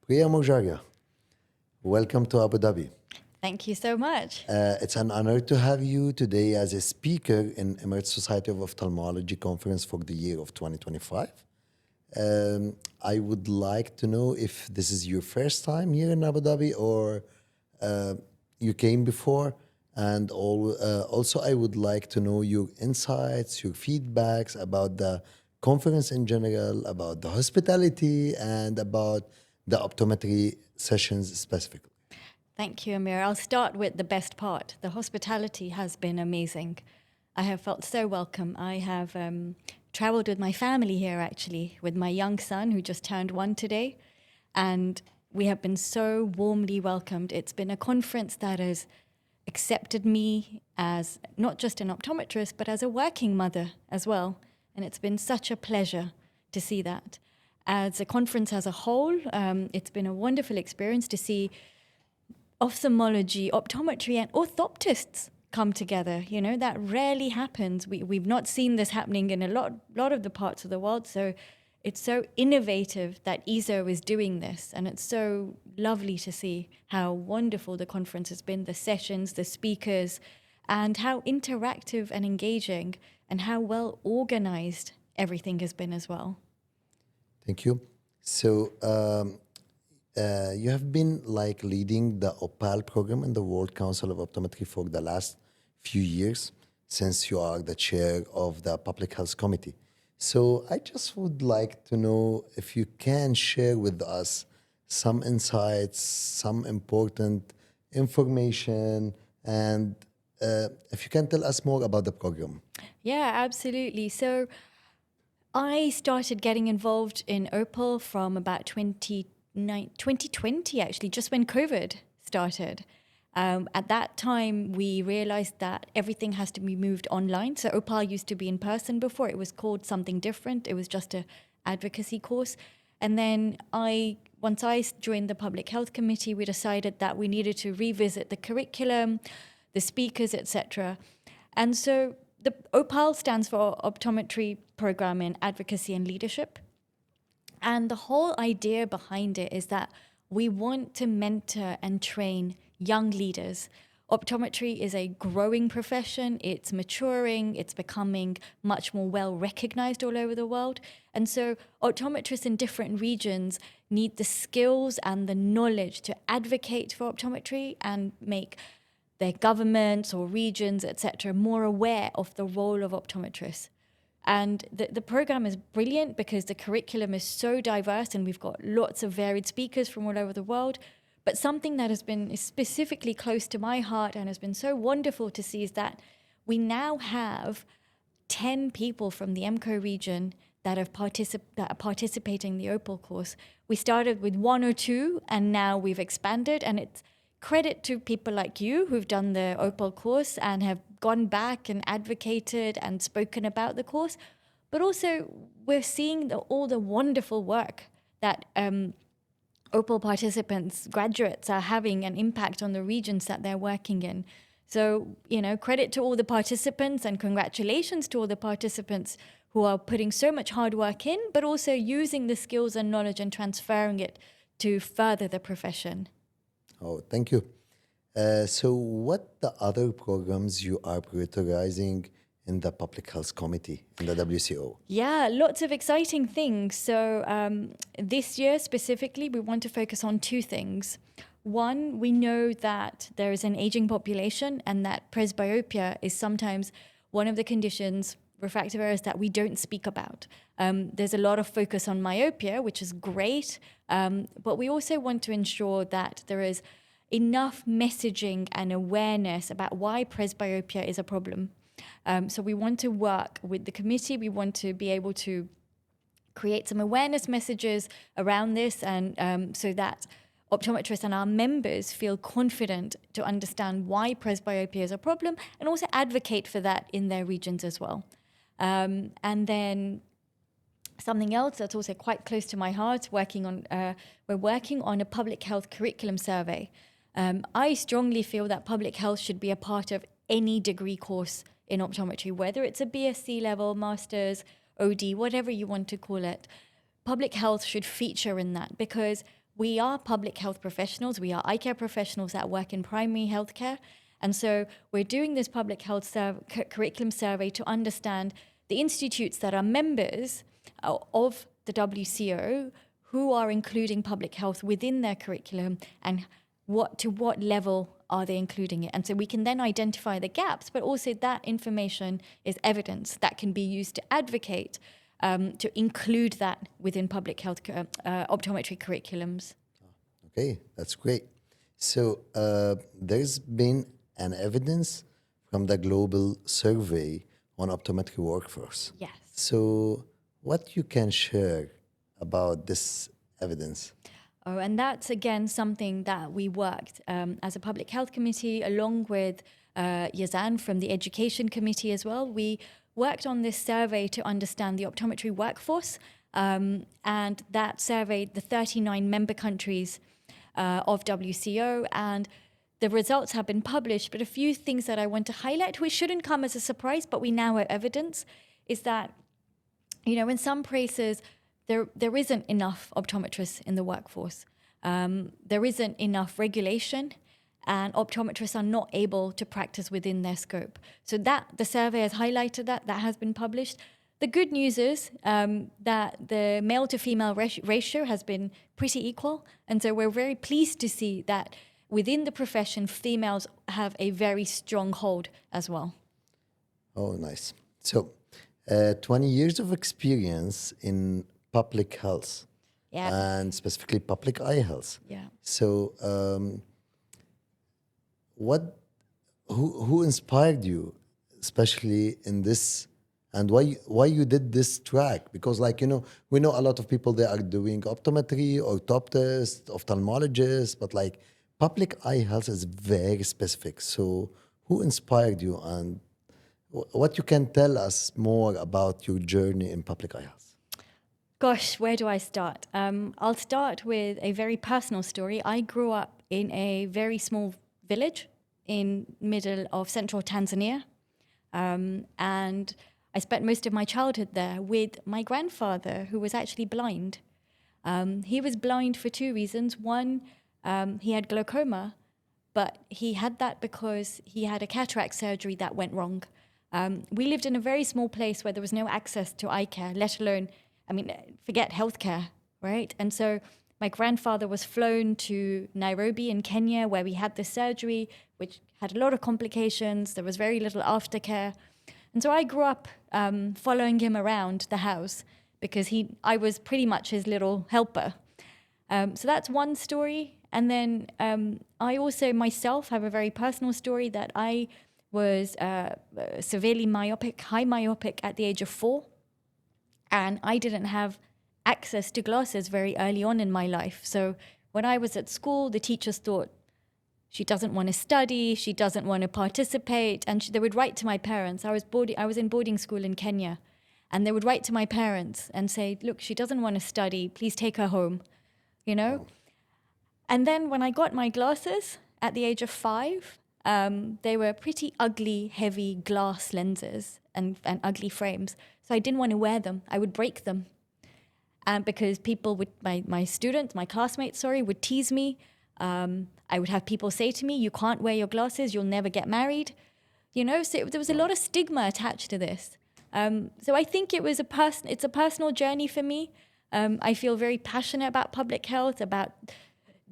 Priya Morjaria, welcome to Abu Dhabi. Thank you so much. It's an honor to have you today as a speaker in Emirates Society of Ophthalmology conference for the year of 2025. I would like to know if this is your first time here in Abu Dhabi or you came before. And also, I would like to know your insights, your feedbacks about the conference in general, about the hospitality, and about the optometry sessions specifically. Thank you, Ameer. I'll start with the best part. The hospitality has been amazing. I have felt so welcome. I have traveled with my family here, actually, with my young son who just turned 1 today. And we have been so warmly welcomed. It's been a conference that has accepted me as not just an optometrist, but as a working mother as well. And it's been such a pleasure to see that. As a conference as a whole, it's been a wonderful experience to see ophthalmology, optometry, and orthoptists come together. You know, that rarely happens. We've not seen this happening in a lot of the parts of the world. So it's so innovative that ESO is doing this. And it's so lovely to see how wonderful the conference has been, the sessions, the speakers, and how interactive and engaging and how well organized everything has been as well. Thank you. So, you have been like leading the OPAL program in the World Council of Optometry for the last few years since you are the chair of the Public Health Committee. So I just would like to know if you can share with us some insights, some important information, and if you can tell us more about the program. Yeah, absolutely. So I started getting involved in OPAL from about 2020, actually, just when COVID started. At that time, we realized that everything has to be moved online. So OPAL used to be in person before. It was called something different. It was just an advocacy course. And then once I joined the Public Health Committee, we decided that we needed to revisit the curriculum, the speakers, etc. And so the OPAL stands for Optometry Program in Advocacy and Leadership. And the whole idea behind it is that we want to mentor and train young leaders. Optometry is a growing profession. It's maturing. It's becoming much more well recognized all over the world. And so optometrists in different regions need the skills and the knowledge to advocate for optometry and make their governments or regions, etc., more aware of the role of optometrists. And the program is brilliant because the curriculum is so diverse and we've got lots of varied speakers from all over the world. But something that has been specifically close to my heart and has been so wonderful to see is that we now have 10 people from the EMCO region that are participating in the OPAL course. We started with 1 or 2 and now we've expanded, and it's credit to people like you who've done the OPAL course and have gone back and advocated and spoken about the course. But also we're seeing all the wonderful work that OPAL participants, graduates, are having an impact on the regions that they're working in. So, you know, credit to all the participants and congratulations to all the participants who are putting so much hard work in, but also using the skills and knowledge and transferring it to further the profession. Oh, thank you. So what the other programs you are prioritizing in the Public Health Committee, in the WCO? Yeah, lots of exciting things. So this year specifically, we want to focus on 2 things. One, we know that there is an aging population and that presbyopia is sometimes one of the conditions, refractive errors, that we don't speak about. There's a lot of focus on myopia, which is great, but we also want to ensure that there is enough messaging and awareness about why presbyopia is a problem. So we want to work with the committee. We want to be able to create some awareness messages around this, and so that optometrists and our members feel confident to understand why presbyopia is a problem and also advocate for that in their regions as well. And then something else that's also quite close to my heart, we're working on a public health curriculum survey. I strongly feel that public health should be a part of any degree course in optometry, whether it's a BSc level, master's, OD, whatever you want to call it. Public health should feature in that because we are public health professionals, we are eye care professionals that work in primary healthcare. And so we're doing this public health curriculum survey to understand the institutes that are members of the WCO who are including public health within their curriculum, and to what level are they including it. And so we can then identify the gaps, but also that information is evidence that can be used to advocate to include that within public health optometry curriculums. Okay, that's great. So there's been an evidence from the global survey on optometry workforce. Yes. So what you can share about this evidence? Oh, and that's again something that we worked as a public health committee along with Yazan from the education committee as well. We worked on this survey to understand the optometry workforce, and that surveyed the 39 member countries of WCO, and the results have been published. But a few things that I want to highlight, which shouldn't come as a surprise, but we now have evidence, is that, you know, in some places, there isn't enough optometrists in the workforce. There isn't enough regulation, and optometrists are not able to practice within their scope. So that the survey has highlighted that has been published. The good news is that the male to female ratio has been pretty equal, and so we're very pleased to see that within the profession, females have a very strong hold as well. Oh, nice. So 20 years of experience in public health, and specifically public eye health. Yeah. So, who inspired you, especially in this, and why you did this track? Because, like, you know, we know a lot of people they are doing optometry, orthoptists, ophthalmologists, but like public eye health is very specific. So, who inspired you, and what you can tell us more about your journey in public eye health? Gosh, where do I start? I'll start with a very personal story. I grew up in a very small village in middle of central Tanzania. And I spent most of my childhood there with my grandfather, who was actually blind. He was blind for two reasons. One, he had glaucoma, but he had that because he had a cataract surgery that went wrong. We lived in a very small place where there was no access to eye care, let alone, forget healthcare, right? And so my grandfather was flown to Nairobi in Kenya, where we had the surgery, which had a lot of complications. There was very little aftercare. And so I grew up following him around the house because I was pretty much his little helper. So that's one story. And then I also myself have a very personal story that I was severely myopic, high myopic at the age of 4. And I didn't have access to glasses very early on in my life. So when I was at school, the teachers thought, she doesn't want to study, she doesn't want to participate. And they would write to my parents. I was in boarding school in Kenya. And they would write to my parents and say, look, she doesn't want to study, please take her home, you know? Oh. And then when I got my glasses at the age of 5, they were pretty ugly, heavy glass lenses and ugly frames. So I didn't want to wear them. I would break them. Because people would, my students, my classmates, would tease me. I would have people say to me, you can't wear your glasses, you'll never get married. You know, so there was a lot of stigma attached to this. So I think it's a personal journey for me. I feel very passionate about public health, about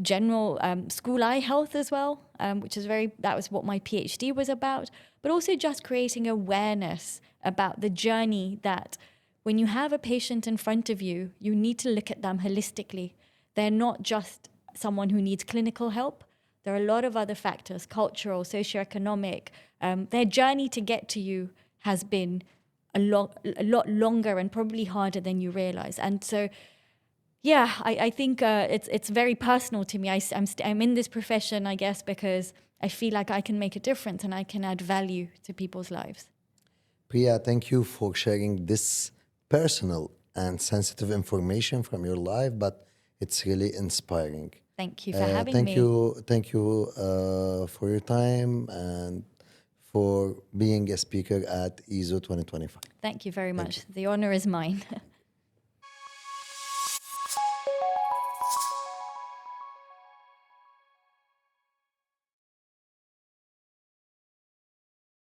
general school eye health as well, that was what my PhD was about, but also just creating awareness about the journey that when you have a patient in front of you, you need to look at them holistically. They're not just someone who needs clinical help. There are a lot of other factors, cultural, socioeconomic. Their journey to get to you has been a lot longer and probably harder than you realize. And so, yeah, I think it's very personal to me. I'm in this profession, I guess, because I feel like I can make a difference and I can add value to people's lives. Priya, thank you for sharing this personal and sensitive information from your life, but it's really inspiring. Thank you for having me. Thank you for your time and for being a speaker at EASO 2025. Thank you very much. The honor is mine.